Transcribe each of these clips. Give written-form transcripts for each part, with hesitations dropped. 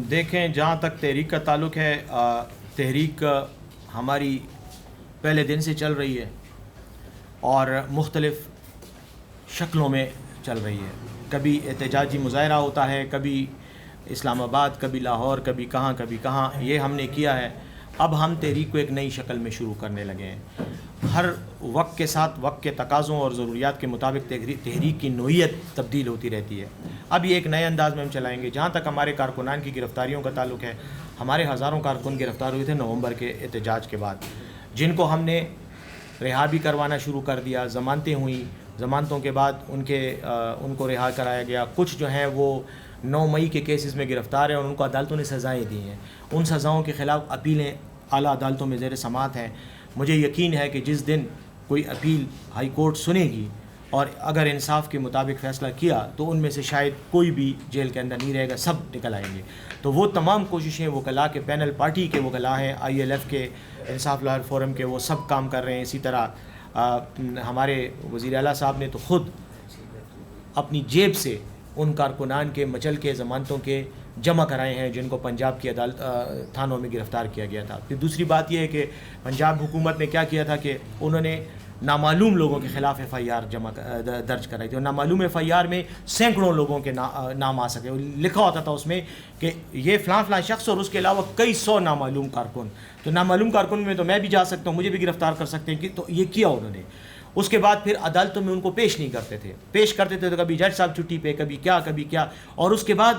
دیکھیں، جہاں تک تحریک کا تعلق ہے، تحریک ہماری پہلے دن سے چل رہی ہے اور مختلف شکلوں میں چل رہی ہے. کبھی احتجاجی مظاہرہ ہوتا ہے، کبھی اسلام آباد، کبھی لاہور، کبھی کہاں. یہ ہم نے کیا ہے. اب ہم تحریک کو ایک نئی شکل میں شروع کرنے لگے ہیں. ہر وقت کے ساتھ وقت کے تقاضوں اور ضروریات کے مطابق تحریک کی نوعیت تبدیل ہوتی رہتی ہے. اب یہ ایک نئے انداز میں ہم چلائیں گے. جہاں تک ہمارے کارکنان کی گرفتاریوں کا تعلق ہے، ہمارے ہزاروں کارکن گرفتار ہوئے تھے نومبر کے احتجاج کے بعد، جن کو ہم نے رہا بھی کروانا شروع کر دیا. ضمانتیں ہوئیں، ضمانتوں کے بعد ان کو رہا کرایا گیا. کچھ جو ہیں وہ 9 مئی کے کیسز میں گرفتار ہیں اور ان کو عدالتوں نے سزائیں دی ہیں. ان سزاؤں کے خلاف اپیلیں اعلیٰ عدالتوں میں زیر سماعت ہیں. مجھے یقین ہے کہ جس دن کوئی اپیل ہائی کورٹ سنے گی اور اگر انصاف کے مطابق فیصلہ کیا تو ان میں سے شاید کوئی بھی جیل کے اندر نہیں رہے گا، سب نکل آئیں گے. تو وہ تمام کوششیں وکلاء کے پینل، پارٹی کے وکلاء ہیں، ILF کے، انصاف لائر فورم کے، وہ سب کام کر رہے ہیں. اسی طرح ہمارے وزیر اعلیٰ صاحب نے تو خود اپنی جیب سے ان کارکنان کے مچل کے ضمانتوں کے جمع کرائے ہیں جن کو پنجاب کی تھانوں میں گرفتار کیا گیا تھا. پھر دوسری بات یہ ہے کہ پنجاب حکومت نے کیا کیا تھا کہ انہوں نے نامعلوم لوگوں کے خلاف FIR درج کرائی تھی. اور نامعلوم FIR میں سینکڑوں لوگوں کے نام آ سکے. لکھا ہوتا تھا اس میں کہ یہ فلاں شخص اور اس کے علاوہ کئی 100 نامعلوم کارکن. تو نامعلوم کارکن میں تو میں بھی جا سکتا ہوں، مجھے بھی گرفتار کر سکتے ہیں. تو یہ کیا انہوں نے. اس کے بعد پھر عدالتوں میں ان کو پیش نہیں کرتے تھے. پیش کرتے تھے تو کبھی جج صاحب چھٹی پہ، کبھی کیا. اور اس کے بعد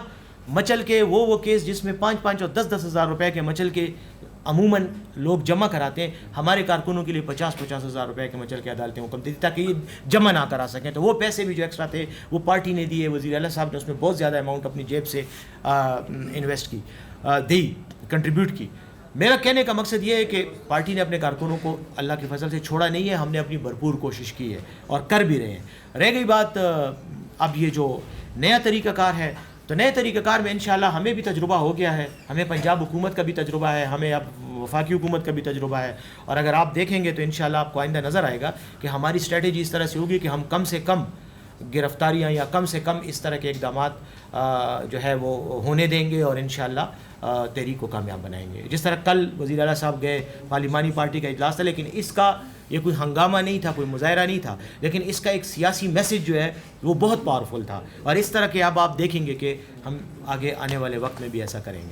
مچل کے وہ کیس جس میں 5 اور 10 ہزار روپے کے مچل کے عموماً لوگ جمع کراتے ہیں، ہمارے کارکنوں کے لیے 50 ہزار روپے کے مچل کے عدالتیں حکم دیتی تاکہ یہ جمع نہ کرا سکیں. تو وہ پیسے بھی جو ایکسٹرا تھے وہ پارٹی نے دیے. وزیر اعلیٰ صاحب نے اس میں بہت زیادہ اماؤنٹ اپنی جیب سے انویسٹ کی، دی، کنٹریبیوٹ کی. میرا کہنے کا مقصد یہ ہے کہ پارٹی نے اپنے کارکنوں کو اللہ کے فضل سے چھوڑا نہیں ہے. ہم نے اپنی بھرپور کوشش کی ہے اور کر بھی رہے ہیں. رہ گئی بات اب یہ جو نیا طریقہ کار ہے، تو نئے طریقہ کار میں انشاءاللہ ہمیں بھی تجربہ ہو گیا ہے. ہمیں پنجاب حکومت کا بھی تجربہ ہے، ہمیں اب وفاقی حکومت کا بھی تجربہ ہے. اور اگر آپ دیکھیں گے تو انشاءاللہ آپ کو آئندہ نظر آئے گا کہ ہماری اسٹریٹجی اس طرح سے ہوگی کہ ہم کم سے کم گرفتاریاں یا کم سے کم اس طرح کے اقدامات جو ہے وہ ہونے دیں گے اور انشاءاللہ تحریک کو کامیاب بنائیں گے. جس طرح کل وزیر اعلیٰ صاحب گئے، پارلیمانی پارٹی کا اجلاس تھا، لیکن اس کا یہ کوئی ہنگامہ نہیں تھا، کوئی مظاہرہ نہیں تھا، لیکن اس کا ایک سیاسی میسج جو ہے وہ بہت پاورفل تھا. اور اس طرح کے اب آپ دیکھیں گے کہ ہم آگے آنے والے وقت میں بھی ایسا کریں گے.